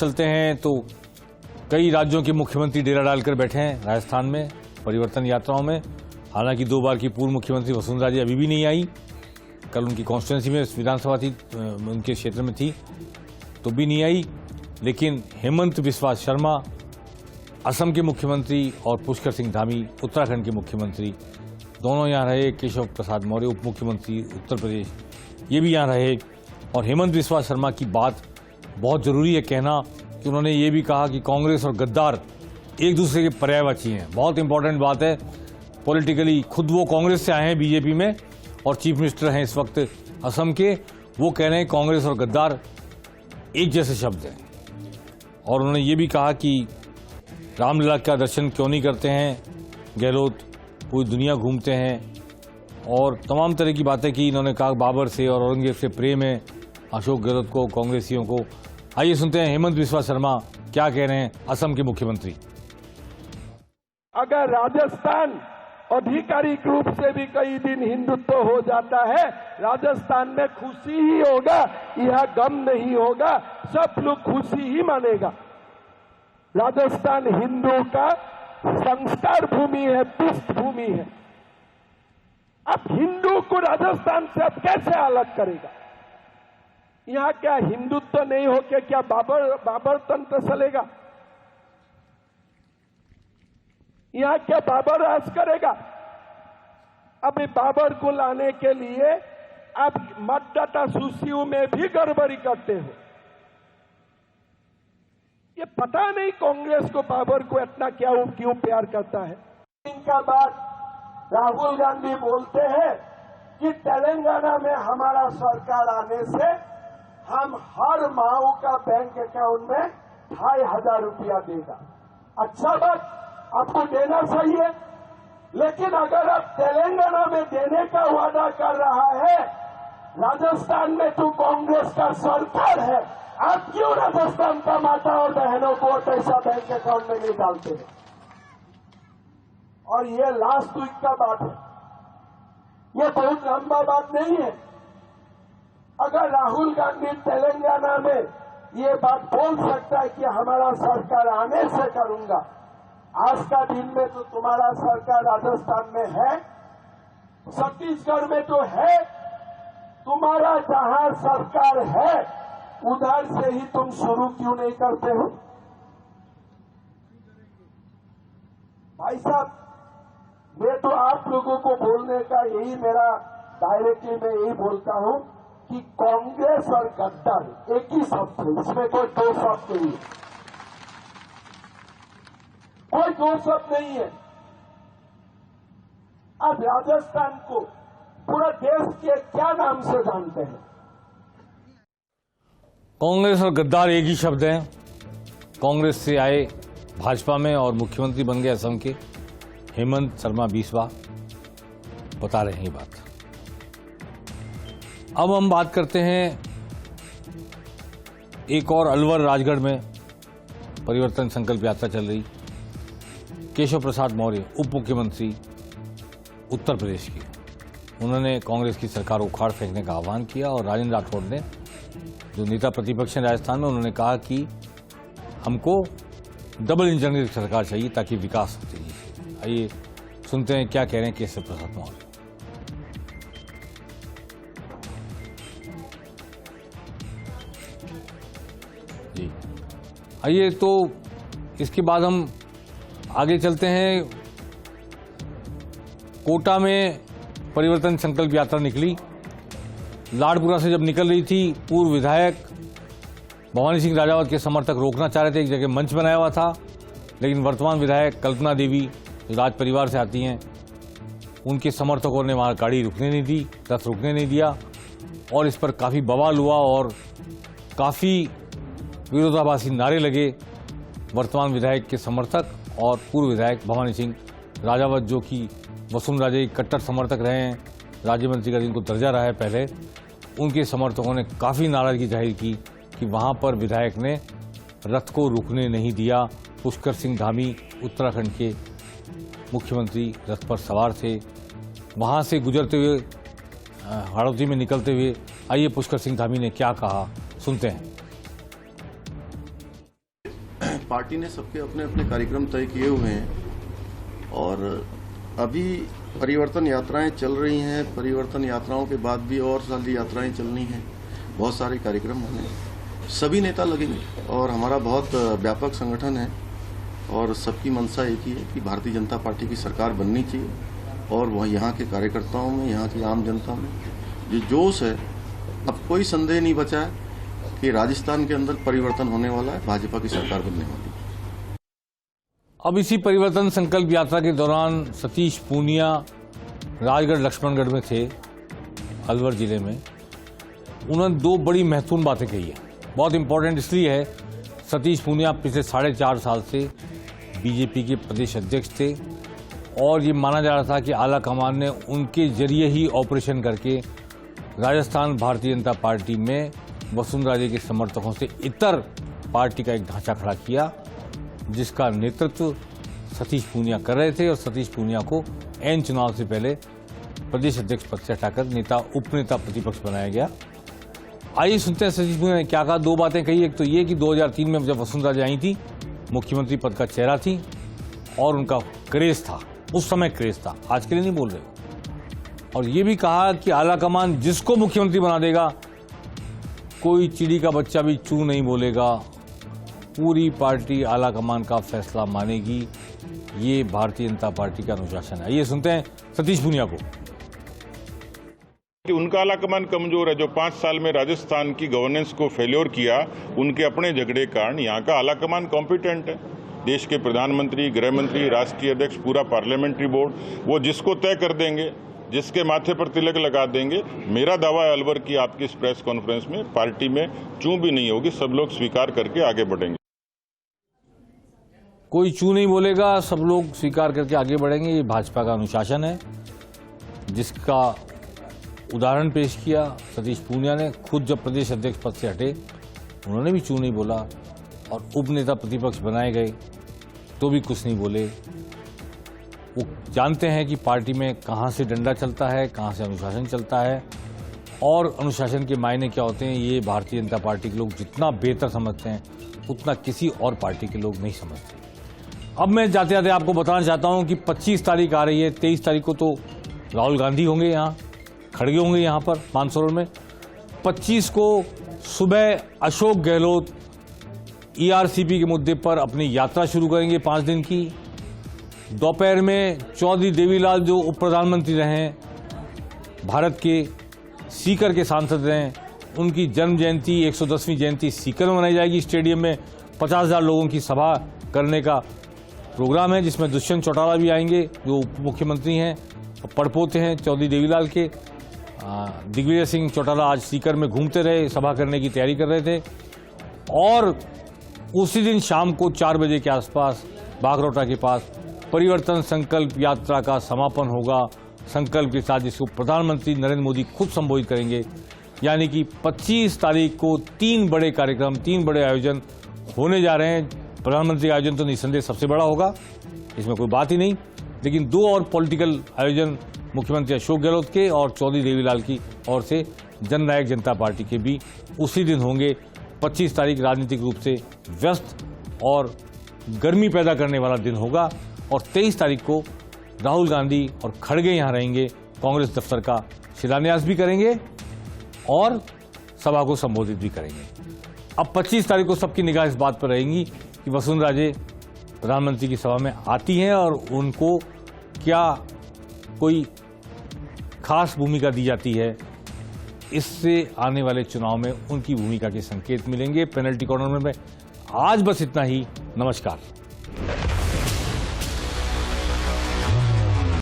चलते हैं तो कई राज्यों के मुख्यमंत्री डेरा डालकर बैठे हैं राजस्थान में परिवर्तन यात्राओं में। हालांकि 2 बार की पूर्व मुख्यमंत्री वसुंधरा जी अभी भी नहीं आई। कल उनकी कॉन्स्टिट्यूंसी में विधानसभा थी, उनके क्षेत्र में थी तो भी नहीं आई। लेकिन हेमंत बिस्वा शर्मा असम के मुख्यमंत्री और पुष्कर सिंह धामी उत्तराखंड के मुख्यमंत्री दोनों यहाँ रहे। केशव प्रसाद मौर्य उप मुख्यमंत्री उत्तर प्रदेश ये भी यहाँ रहे। और हेमंत बिस्वा शर्मा की बात बहुत जरूरी है कहना कि उन्होंने ये भी कहा कि कांग्रेस और गद्दार एक दूसरे के पर्यायवाची हैं। बहुत इंपॉर्टेंट बात है। पॉलिटिकली खुद वो कांग्रेस से आए हैं बीजेपी में और चीफ मिनिस्टर हैं इस वक्त असम के। वो कह रहे हैं कांग्रेस और गद्दार एक जैसे शब्द हैं। और उन्होंने ये भी कहा कि रामलला का दर्शन क्यों नहीं करते हैं गहलोत, पूरी दुनिया घूमते हैं और तमाम तरह की बातें की। इन्होंने कहा बाबर से और औरंगजेब से प्रेम है अशोक गहलोत को, कांग्रेसियों को। आइए सुनते हैं हेमंत बिस्वा शर्मा क्या कह रहे हैं असम के मुख्यमंत्री। अगर राजस्थान आधिकारिक रूप से भी कई दिन हिंदुत्व हो जाता है, राजस्थान में खुशी ही होगा, यह गम नहीं होगा, सब लोग खुशी ही मानेगा। राजस्थान हिंदू का संस्कार भूमि है, पृष्ठभूमि है। अब हिंदू को राजस्थान से अब कैसे अलग करेगा? यहां क्या हिंदुत्व नहीं होके क्या बाबर तंत्र चलेगा? यहां क्या बाबर राज करेगा? अभी बाबर को लाने के लिए आप मतदाता सूचियों में भी गड़बड़ी करते हो। ये पता नहीं कांग्रेस को बाबर को इतना क्यों प्यार करता है। इनका बात राहुल गांधी बोलते हैं कि तेलंगाना में हमारा सरकार आने से हम हर माओ का बैंक अकाउंट में 2,500 रुपया देगा। अच्छा बात, आपको देना चाहिए, लेकिन अगर आप तेलंगाना में देने का वादा कर रहा है, राजस्थान में तो कांग्रेस का सरकार है, आप क्यों राजस्थान का माता और बहनों को पैसा बैंक अकाउंट में नहीं डालते हैं? और ये लास्ट वीक का बात है, ये बहुत लंबा बात नहीं है। अगर राहुल गांधी तेलंगाना में ये बात बोल सकता है कि हमारा सरकार आने से करूंगा, आज का दिन में तो तुम्हारा सरकार राजस्थान में है, छत्तीसगढ़ में तो है, तुम्हारा जहां सरकार है उधर से ही तुम शुरू क्यों नहीं करते हो? भाई साहब, मैं तो आप लोगों को बोलने का यही मेरा डायरेक्टली मैं यही बोलता हूं कि कांग्रेस और गद्दार एक ही शब्द है, इसमें कोई 2 शब्द नहीं है, कोई 2 शब्द नहीं है। अब राजस्थान को पूरा देश के क्या नाम से जानते हैं? कांग्रेस और गद्दार एक ही शब्द है। कांग्रेस से आए भाजपा में और मुख्यमंत्री बन गए असम के हेमंत शर्मा बिस्वा बता रहे हैं ये बात। अब हम बात करते हैं एक और अलवर राजगढ़ में परिवर्तन संकल्प यात्रा चल रही। केशव प्रसाद मौर्य उप मुख्यमंत्री उत्तर प्रदेश के, उन्होंने कांग्रेस की सरकार को उखाड़ फेंकने का आह्वान किया। और राजेंद्र राठौड़ ने, जो नेता प्रतिपक्ष हैं राजस्थान में, उन्होंने कहा कि हमको डबल इंजन की सरकार चाहिए ताकि विकास हो चाहिए। आइए सुनते हैं क्या कह रहे हैं केशव प्रसाद मौर्य। जी आइए, तो इसके बाद हम आगे चलते हैं। कोटा में परिवर्तन संकल्प यात्रा निकली। लाडपुरा से जब निकल रही थी, पूर्व विधायक भवानी सिंह राजावत के समर्थक रोकना चाह रहे थे, एक जगह मंच बनाया हुआ था, लेकिन वर्तमान विधायक कल्पना देवी जो राज परिवार से आती हैं, उनके समर्थकों ने वहां गाड़ी रुकने नहीं दी, रथ रुकने नहीं दिया और इस पर काफी बवाल हुआ और काफी विरोधाभासी नारे लगे। वर्तमान विधायक के समर्थक और पूर्व विधायक भवानी सिंह राजावत, जो कि वसुंधरा जी कट्टर समर्थक रहे हैं, राज्य मंत्री का जिनको दर्जा रहा है पहले, उनके समर्थकों ने काफी नाराजगी जाहिर की कि वहां पर विधायक ने रथ को रुकने नहीं दिया। पुष्कर सिंह धामी उत्तराखंड के मुख्यमंत्री रथ पर सवार थे। वहां से गुजरते हुए हाड़ौती में निकलते हुए आइए पुष्कर सिंह धामी ने क्या कहा, सुनते हैं। पार्टी ने सबके अपने अपने कार्यक्रम तय किए हुए हैं और अभी परिवर्तन यात्राएं चल रही हैं। परिवर्तन यात्राओं के बाद भी और सारी यात्राएं चलनी हैं, बहुत सारे कार्यक्रम होने हैं। सभी नेता लगेंगे और हमारा बहुत व्यापक संगठन है और सबकी मंशा एक ही है कि भारतीय जनता पार्टी की सरकार बननी चाहिए और वह यहाँ के कार्यकर्ताओं में, यहाँ की आम जनता में जो जोश है, अब कोई संदेह नहीं बचा है कि राजस्थान के अंदर परिवर्तन होने वाला है, भाजपा की सरकार बनने वाली है। अब इसी परिवर्तन संकल्प यात्रा के दौरान सतीश पूनिया राजगढ़ लक्ष्मणगढ़ में थे, अलवर जिले में। उन्होंने दो बड़ी महत्वपूर्ण बातें कही है। बहुत इंपॉर्टेंट इसलिए है, सतीश पूनिया पिछले 4.5 साल से बीजेपी के प्रदेश अध्यक्ष थे और ये माना जा रहा था कि आला कमान ने उनके जरिए ही ऑपरेशन करके राजस्थान भारतीय जनता पार्टी में वसुंधरा राजे के समर्थकों से इतर पार्टी का एक ढांचा खड़ा किया, जिसका नेतृत्व सतीश पूनिया कर रहे थे और सतीश पूनिया को एन चुनाव से पहले प्रदेश अध्यक्ष पद से हटाकर उपनेता प्रतिपक्ष बनाया गया। आइए सुनते हैं सतीश पूनिया ने क्या कहा। दो बातें कही। एक तो ये कि 2003 में जब वसुंधरा राजे आई थी, मुख्यमंत्री पद का चेहरा थी और उनका क्रेज था, उस समय क्रेज था, आज के लिए नहीं बोल रहे। और ये भी कहा कि आला कमान जिसको मुख्यमंत्री बना देगा, कोई चिड़ी का बच्चा भी चू नहीं बोलेगा, पूरी पार्टी आला कमान का फैसला मानेगी। ये भारतीय जनता पार्टी का अनुशासन है। ये सुनते हैं सतीश पूनिया को। उनका आला कमान कमजोर है। जो 5 साल में राजस्थान की गवर्नेंस को फेल्योर किया, उनके अपने झगड़े कारण यहाँ का आला कमान कॉम्पिटेंट है। देश के प्रधानमंत्री, गृह मंत्री, राष्ट्रीय अध्यक्ष, पूरा पार्लियामेंट्री बोर्ड, वो जिसको तय कर देंगे, जिसके माथे पर तिलक लगा देंगे। मेरा दावा है अलवर की आपकी इस प्रेस कॉन्फ्रेंस में पार्टी में चूं भी नहीं होगी, सब लोग स्वीकार करके आगे बढ़ेंगे। कोई चू नहीं बोलेगा, सब लोग स्वीकार करके आगे बढ़ेंगे। ये भाजपा का अनुशासन है, जिसका उदाहरण पेश किया सतीश पूनिया ने। खुद जब प्रदेश अध्यक्ष पद से हटे, उन्होंने भी चू नहीं बोला और उपनेता प्रतिपक्ष बनाए गए तो भी कुछ नहीं बोले। वो जानते हैं कि पार्टी में कहां से डंडा चलता है, कहां से अनुशासन चलता है और अनुशासन के मायने क्या होते हैं। ये भारतीय जनता पार्टी के लोग जितना बेहतर समझते हैं, उतना किसी और पार्टी के लोग नहीं समझते। अब मैं जाते जाते आपको बताना चाहता हूं कि 25 तारीख आ रही है। 23 तारीख को तो राहुल गांधी होंगे, यहाँ खड़गे होंगे यहाँ पर मानसरोवर में। 25 को सुबह अशोक गहलोत ईआरसीपी के मुद्दे पर अपनी यात्रा शुरू करेंगे 5 दिन की। दोपहर में चौधरी देवीलाल, जो उप प्रधानमंत्री रहे हैं, भारत के सीकर के सांसद रहे हैं, उनकी जन्म जयंती 110वीं जयंती सीकर में मनाई जाएगी। स्टेडियम में 50,000 लोगों की सभा करने का प्रोग्राम है, जिसमें दुष्यंत चौटाला भी आएंगे, जो उप मुख्यमंत्री हैं और पड़पोते हैं चौधरी देवीलाल के। दिग्विजय सिंह चौटाला आज सीकर में घूमते रहे, सभा करने की तैयारी कर रहे थे। और उसी दिन शाम को 4 बजे के आसपास बागरौटा के पास परिवर्तन संकल्प यात्रा का समापन होगा, संकल्प के साथ, जिसको प्रधानमंत्री नरेंद्र मोदी खुद संबोधित करेंगे। यानी कि 25 तारीख को 3 बड़े कार्यक्रम, 3 बड़े आयोजन होने जा रहे हैं। प्रधानमंत्री आयोजन तो निसंदेह सबसे बड़ा होगा, इसमें कोई बात ही नहीं, लेकिन 2 और पॉलिटिकल आयोजन मुख्यमंत्री अशोक गहलोत के और चौधरी देवीलाल की ओर से जननायक जनता पार्टी के भी उसी दिन होंगे। 25 तारीख राजनीतिक रूप से व्यस्त और गर्मी पैदा करने वाला दिन होगा और 23 तारीख को राहुल गांधी और खड़गे यहाँ रहेंगे, कांग्रेस दफ्तर का शिलान्यास भी करेंगे और सभा को संबोधित भी करेंगे। अब 25 तारीख को सबकी निगाह इस बात पर रहेंगी कि वसुंधरा राजे प्रधानमंत्री की सभा में आती हैं और उनको क्या कोई खास भूमिका दी जाती है। इससे आने वाले चुनाव में उनकी भूमिका के संकेत मिलेंगे। पेनल्टी कॉर्नर में आज बस इतना ही। नमस्कार।